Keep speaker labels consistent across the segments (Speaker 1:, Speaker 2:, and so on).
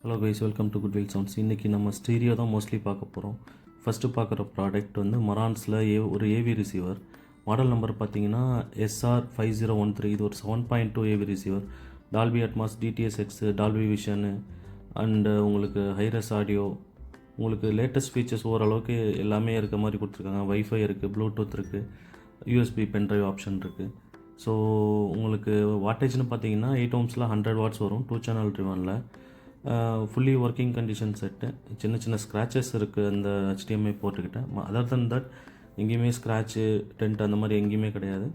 Speaker 1: Hello guys, welcome to goodwill sounds. இன்றைக்கி நம்ம stereo தான் மோஸ்ட்லி பார்க்க போகிறோம். ஃபஸ்ட்டு பார்க்குற ப்ராடக்ட் வந்து மரான்ஸில் ஒரு ஏவி ரிசீவர். மாடல் நம்பர் பார்த்தீங்கன்னா SR5013. இது ஒரு 7.2 AV receiver. Dolby Atmos, DTS:X, Dolby vision and உங்களுக்கு ஹைரஸ் ஆடியோ, உங்களுக்கு லேட்டஸ்ட் ஃபீச்சர்ஸ் ஓரளவுக்கு எல்லாமே இருக்க மாதிரி கொடுத்துருக்காங்க. வைஃபை இருக்குது, ப்ளூடூத் இருக்குது, யூஎஸ்பி பென்ட்ரைவ் ஆப்ஷன் இருக்குது. ஸோ உங்களுக்கு வாட்டேஜ்னு பார்த்தீங்கன்னா 8 ohmஸில் 100 வாட்ஸ் வரும். 2 சேனல் ட்ரிவனில் ஃபுல்லி ஒர்க்கிங் கண்டிஷன் செட்டு. சின்ன சின்ன ஸ்க்ராச்சஸ் இருக்குது அந்த HDMI போர்ட்டுக்கிட்ட. அதர் தன் தட் எங்கேயுமே ஸ்க்ராட்சு, டென்ட் அந்த மாதிரி எங்கேயுமே கிடையாது.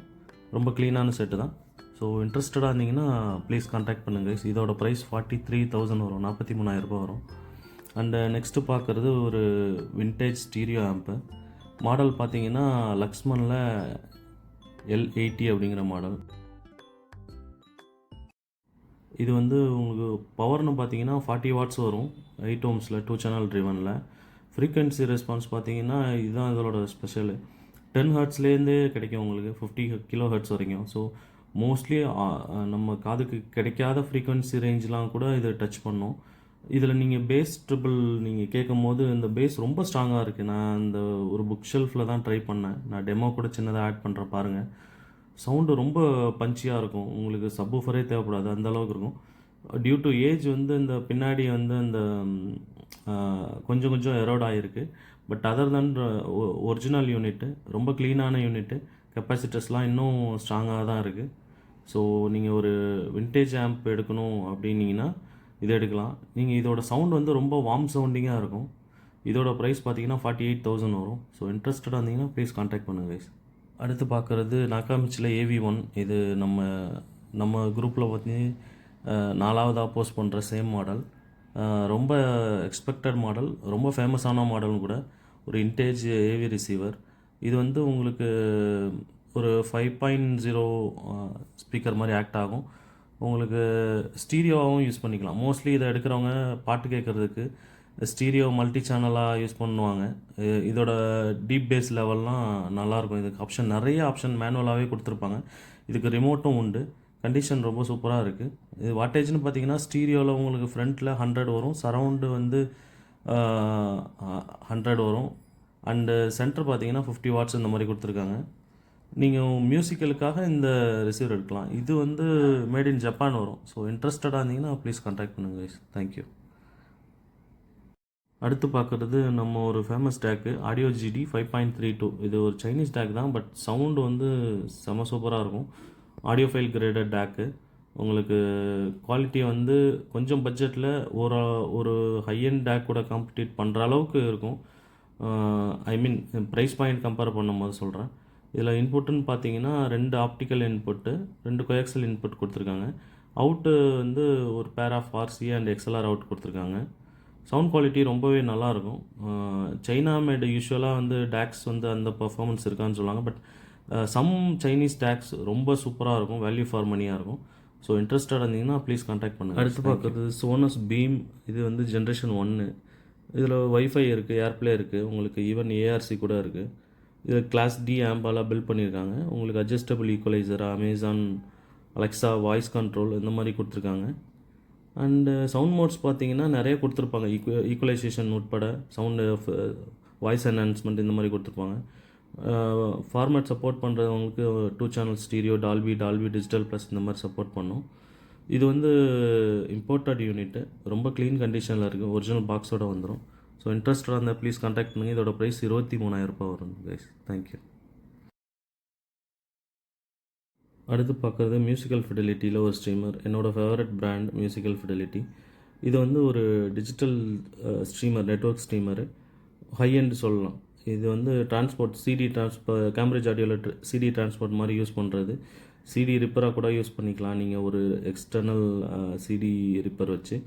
Speaker 1: ரொம்ப க்ளீனான செட்டு தான். ஸோ இன்ட்ரெஸ்டடாக இருந்தீங்கன்னா ப்ளீஸ் கான்டாக்ட் பண்ணுங்கள். இதோட ப்ரைஸ் 43,000 வரும், 43,000 வரும். அண்டு நெக்ஸ்ட்டு பார்க்குறது ஒரு வின்டேஜ் ஸ்டீரியோ ஆம்பு. மாடல் பார்த்தீங்கன்னா லக்ஸ்மனில் L80 அப்படிங்கிற மாடல். இது வந்து உங்களுக்கு பவர்னு பார்த்தீங்கன்னா 40 வாட்ஸ் வரும். 8 ohmஸில் 2 சேனல் ட்ரிவனில். ஃப்ரீக்வன்சி ரெஸ்பான்ஸ் பார்த்தீங்கன்னா இதுதான் இதோட ஸ்பெஷலு. 10 ஹெர்ட்ஸ்லேருந்தே கிடைக்கும் உங்களுக்கு 50 kHz வரைக்கும். ஸோ மோஸ்ட்லி நம்ம காதுக்கு கிடைக்காத ஃப்ரீக்வன்சி ரேஞ்செலாம் கூட இதை டச் பண்ணும். இதில் நீங்கள் பேஸ் ட்ரிபிள் நீங்கள் கேட்கும் போது இந்த பேஸ் ரொம்ப ஸ்ட்ராங்காக இருக்குது. நான் இந்த ஒரு புக் ஷெல்ஃபில் தான் ட்ரை பண்ணேன். நான் டெமோ கூட சின்னதாக ஆட் பண்ணுறேன் பாருங்கள். சவுண்டு ரொம்ப பஞ்சியாக இருக்கும். உங்களுக்கு சப்வூஃபரே தேவைப்படாது, அந்தளவுக்கு இருக்கும். டியூ டு ஏஜ் வந்து இந்த பின்னாடி வந்து இந்த கொஞ்சம் கொஞ்சம் எரோட் ஆகிருக்கு. But other than original unit ரொம்ப க்ளீனான யூனிட்டு. கெப்பாசிட்டர்ஸ்லாம் இன்னும் ஸ்ட்ராங்காக தான் இருக்குது. ஸோ நீங்கள் ஒரு வின்டேஜ் ஆம்ப் எடுக்கணும் அப்படின்னீங்கன்னா இதை எடுக்கலாம். நீங்கள் இதோட சவுண்ட் வந்து ரொம்ப வார்ம் சவுண்டிங்காக இருக்கும். இதோட ப்ரைஸ் பார்த்தீங்கன்னா 48,000 வரும். ஸோ இன்ட்ரெஸ்டடாக இருந்தீங்கன்னா ப்ளீஸ் கான்டாக்ட் பண்ணுங்கள் கைஸ். அடுத்து பார்க்குறது நாக்காமிச்சில் AV1. இது நம்ம குரூப்பில் பார்த்தி 4வதாக போஸ்ட் பண்ணுற சேம் மாடல். ரொம்ப எக்ஸ்பெக்டட் மாடல், ரொம்ப ஃபேமஸான மாடலும் கூட. ஒரு வின்டேஜ் ஏவி ரிசீவர். இது வந்து உங்களுக்கு ஒரு 5.0 ஸ்பீக்கர் மாதிரி ஆக்ட் ஆகும். உங்களுக்கு ஸ்டீரியோவாகவும் யூஸ் பண்ணிக்கலாம். மோஸ்ட்லி இதை எடுக்கிறவங்க பாட்டு கேட்குறதுக்கு ஸ்டீரியோ மல்டி சேனலாக யூஸ் பண்ணுவாங்க. இதோட டீப் பேஸ் லெவல்லாம் நல்லாயிருக்கும். இதுக்கு ஆப்ஷன் நிறைய ஆப்ஷன் மேனுவலாகவே கொடுத்துருப்பாங்க. இதுக்கு ரிமோட்டும் உண்டு. கண்டிஷன் ரொம்ப சூப்பராக இருக்குது. இது வாட்டேஜ்னு பார்த்தீங்கன்னா ஸ்டீரியோவில் உங்களுக்கு ஃப்ரண்ட்டில் 100 வரும், சரவுண்டு வந்து 100 வரும். அண்டு சென்டர் பார்த்தீங்கன்னா 50 வாட்ஸ் இந்த மாதிரி கொடுத்துருக்காங்க. நீங்கள் மியூசிக்கலுக்காக இந்த ரிசீவர் எடுக்கலாம். இது வந்து மேட் இன் ஜப்பான் வரும். ஸோ இன்ட்ரெஸ்டடாக இருந்தீங்கன்னா ப்ளீஸ் கான்டாக்ட் பண்ணுங்கள் கைஸ். தேங்க்யூ. அடுத்து பார்க்குறது நம்ம ஒரு ஃபேமஸ் டேக்கு ஆடியோ GD 5.32. இது ஒரு சைனீஸ் டேக் தான், பட் சவுண்டு வந்து செம சூப்பராக இருக்கும். ஆடியோ ஃபைல் கிரேடட் டேக்கு. உங்களுக்கு குவாலிட்டி வந்து கொஞ்சம் பட்ஜெட்டில் ஒரு ஹையண்ட் டேக் கூட காம்படிட் பண்ணுற அளவுக்கு இருக்கும். I mean price point compare பண்ணும்போது சொல்கிறேன். இதில் இன்புட்டுன்னு பார்த்தீங்கன்னா 2 ஆப்டிக்கல் இன்புட்டு, 2 கோஆக்சியல் இன்புட் கொடுத்துருக்காங்க. அவுட்டு வந்து ஒரு pair of RCA and XLR out கொடுத்துருக்காங்க. சவுண்ட் குவாலிட்டி ரொம்பவே நல்லாயிருக்கும். சைனா மேடு யூஸ்வலாக வந்து டேக்ஸ் வந்து அந்த பர்ஃபார்மன்ஸ் இருக்கான்னு சொல்லுவாங்க. பட் சம் சைனீஸ் டேக்ஸ் ரொம்ப சூப்பராக இருக்கும், வேல்யூ ஃபார் மணியாக இருக்கும். ஸோ இன்ட்ரெஸ்டடாக இருந்தீங்கன்னா ப்ளீஸ் கான்டாக்ட் பண்ணுங்கள். அடுத்து பார்க்குறது சோனஸ் பீம். இது வந்து ஜென்ரேஷன் 1. இதில் வைஃபை இருக்குது, ஏர்ப்ளே இருக்குது, உங்களுக்கு ஈவன் ARC கூட இருக்குது. இதில் கிளாஸ் D ஆம்பாலாக பில்ட் பண்ணியிருக்காங்க. உங்களுக்கு adjustable equaliser, Amazon Alexa voice control இந்த மாதிரி கொடுத்துருக்காங்க. அண்டு சவுண்ட் மோட்ஸ் பார்த்தீங்கன்னா நிறைய கொடுத்துருப்பாங்க. ஈக்குவலைசேஷன் உட்பட சவுண்டு வாய்ஸ் என்ஹான்ஸ்மெண்ட் இந்த மாதிரி கொடுத்துருப்பாங்க. ஃபார்மேட் சப்போர்ட் பண்ணுறவங்களுக்கு 2 channel stereo, Dolby digital plus இந்த மாதிரி சப்போர்ட் பண்ணும். இது வந்து இம்போர்ட்டட் யூனிட்டு. ரொம்ப க்ளீன் கண்டிஷனில் இருக்குது. ஒரிஜினல் பாக்ஸோடு வந்துடும். ஸோ இன்ட்ரெஸ்டடாக இருந்தால் ப்ளீஸ் கான்டாக்ட் பண்ணுங்கள். இதோட ப்ரைஸ் 23,000 வரும் கைஸ். தேங்க்யூ. அடுத்து பார்க்குறது மியூசிக்கல் ஃபிடெலிட்டியில் ஒரு ஸ்ட்ரீமர். என்னோடய ஃபேவரட் பிராண்ட் மியூசிக்கல் ஃபிடெலிட்டி. இது வந்து ஒரு digital streamer, network streamer. High end சொல்லலாம். இது வந்து டிரான்ஸ்போர்ட், CD கேம்பிரிட்ஜ் ஆடியோவில் CD டிரான்ஸ்போர்ட் மாதிரி யூஸ் பண்ணுறது. CD ரிப்பராக கூட யூஸ் பண்ணிக்கலாம் நீங்கள் ஒரு எக்ஸ்டர்னல் CD ரிப்பர் வச்சு.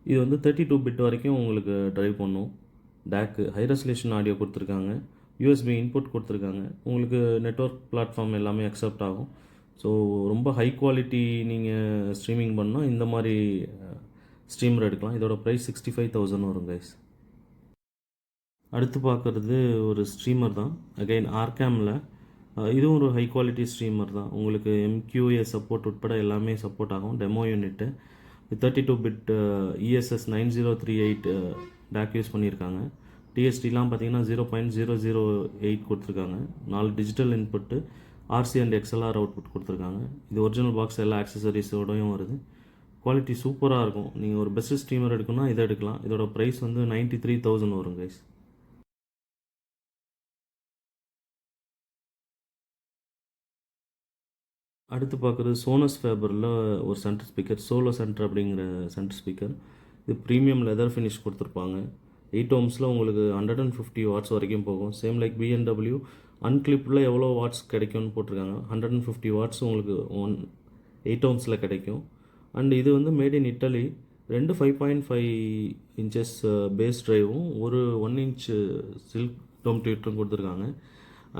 Speaker 1: இது வந்து 32 பிட் வரைக்கும் உங்களுக்கு ட்ரைவ் பண்ணும். டேக்கு ஹை ரெசல்யூஷன் ஆடியோ கொடுத்துருக்காங்க. USB இன்புட் கொடுத்துருக்காங்க. உங்களுக்கு நெட்வொர்க் பிளாட்ஃபார்ம் எல்லாமே அக்செப்ட் ஆகும். ஸோ ரொம்ப ஹை குவாலிட்டி நீங்கள் ஸ்ட்ரீமிங் பண்ணால் இந்த மாதிரி ஸ்ட்ரீமர் எடுக்கலாம். இதோட ப்ரைஸ் 65,000 வரும் கைஸ். அடுத்து பார்க்குறது ஒரு ஸ்ட்ரீமர் தான். அகைன் ஆர்கேமில். இதுவும் ஒரு ஹை குவாலிட்டி ஸ்ட்ரீமர் தான். உங்களுக்கு MQA சப்போர்ட் உட்பட எல்லாமே சப்போர்ட் ஆகும். Demo unit. 32 bit ESS 9038 take use பண்ணியிருக்காங்க. டிஎஸ்டிலாம் பார்த்தீங்கன்னா 0.008 கொடுத்துருக்காங்க. 4 digital input, RC and XLR output கொடுத்துருக்காங்க. இது ஒரிஜினல் பாக்ஸ் எல்லா ஆக்சசரிஸோடையும் வருது. குவாலிட்டி சூப்பராக இருக்கும். நீங்கள் ஒரு பெஸ்ட் ஸ்ட்ரீமர் எடுக்கணும்னா இதை எடுக்கலாம். இதோட ப்ரைஸ் வந்து 93,000 வரும் கைஸ். அடுத்து பார்க்குறது சோனஸ் ஃபேபரில் ஒரு சென்டர் ஸ்பீக்கர், சோலோ சென்டர் அப்படிங்கிற சென்டர் ஸ்பீக்கர். இது ப்ரீமியம் லெதர் ஃபினிஷ் கொடுத்துருப்பாங்க. 8 ohmஸில் உங்களுக்கு 150 வாட்ஸ் வரைக்கும் போகும். சேம் லைக் BMW அன்கிளிப்பில் எவ்வளோ வாட்ஸ் கிடைக்கும்னு போட்டிருக்காங்க. 150 வாட்ஸ் உங்களுக்கு 8 ohmஸில் கிடைக்கும். அண்ட் இது வந்து made in idli. 2 5.5 inches base ட்ரைவும் ஒரு 1 inch சில்க் டோம் ட்வீட்டரும் கொடுத்துருக்காங்க.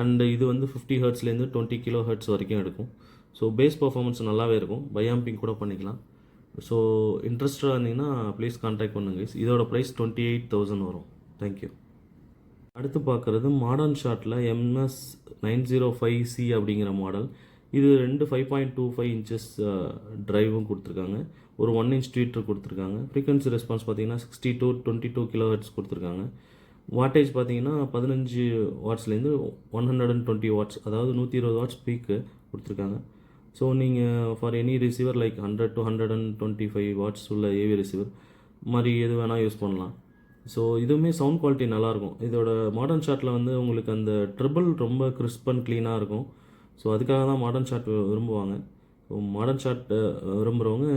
Speaker 1: அண்டு இது வந்து 50 ஹெர்ட்ஸ்லேருந்து 20 kHz வரைக்கும் எடுக்கும். ஸோ பேஸ் பர்ஃபார்மன்ஸ் நல்லாவே இருக்கும். பையாம்பிங் கூட பண்ணிக்கலாம். ஸோ இன்ட்ரெஸ்டாக இருந்தீங்கன்னா ப்ளீஸ் கான்டாக்ட் பண்ணுங்க. இதோட ப்ரைஸ் 28,000 வரும். தேங்க்யூ. அடுத்து பார்க்குறது மாடர்ன் ஷார்ட்டில் MS905C அப்படிங்கிற மாடல். இது 2 5.25 இன்ச்சஸ் ட்ரைவும் கொடுத்துருக்காங்க. ஒரு 1 inch ட்வீட்டர் கொடுத்துருக்காங்க. ஃப்ரீக்வன்சி ரெஸ்பான்ஸ் பார்த்தீங்கன்னா 60 to 22 kHz கொடுத்துருக்காங்க. வாட்டேஜ் பார்த்தீங்கன்னா 15 வாட்ஸ்லேருந்து 120 வாட்ஸ், அதாவது 120 வாட்ஸ் பீக்கு கொடுத்துருக்காங்க. ஸோ நீங்கள் for any receiver like 100 to 125 watts உள்ள ஏவி ரிசீவர் மாதிரி எது வேணால் யூஸ் பண்ணலாம். ஸோ இதுவுமே சவுண்ட் குவாலிட்டி நல்லாயிருக்கும். இதோட மாடர்ன் ஷாட்டில் வந்து உங்களுக்கு அந்த ட்ரிபிள் ரொம்ப கிறிஸ்ப் அண்ட் க்ளீனாக இருக்கும். ஸோ அதுக்காக தான் மாடர்ன் ஷாட் விரும்புவாங்க. ஸோ மாடர்ன் ஷாட் விரும்புகிறவங்க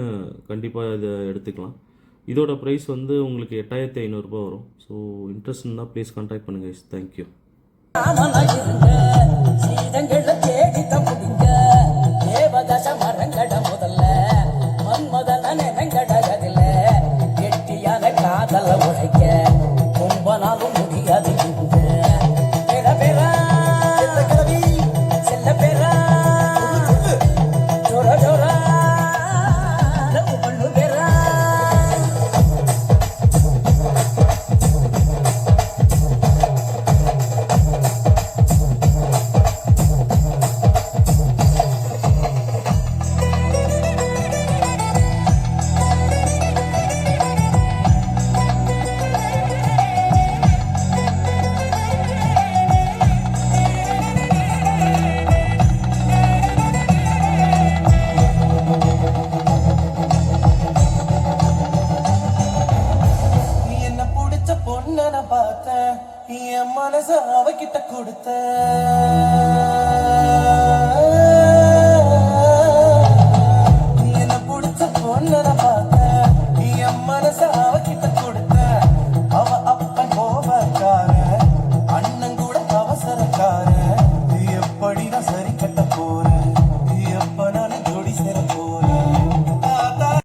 Speaker 1: கண்டிப்பாக இதை எடுத்துக்கலாம். இதோட ப்ரைஸ் வந்து உங்களுக்கு 8,500 வரும். ஸோ இன்ட்ரெஸ்ட் இருந்தால் ப்ளீஸ் கான்டாக்ட் பண்ணுங்கள். தேங்க்யூ.
Speaker 2: என் மனச அவகிட்ட கொடுத்த என்ன பிடிச்ச பொண்ணு பார்த்தேன்.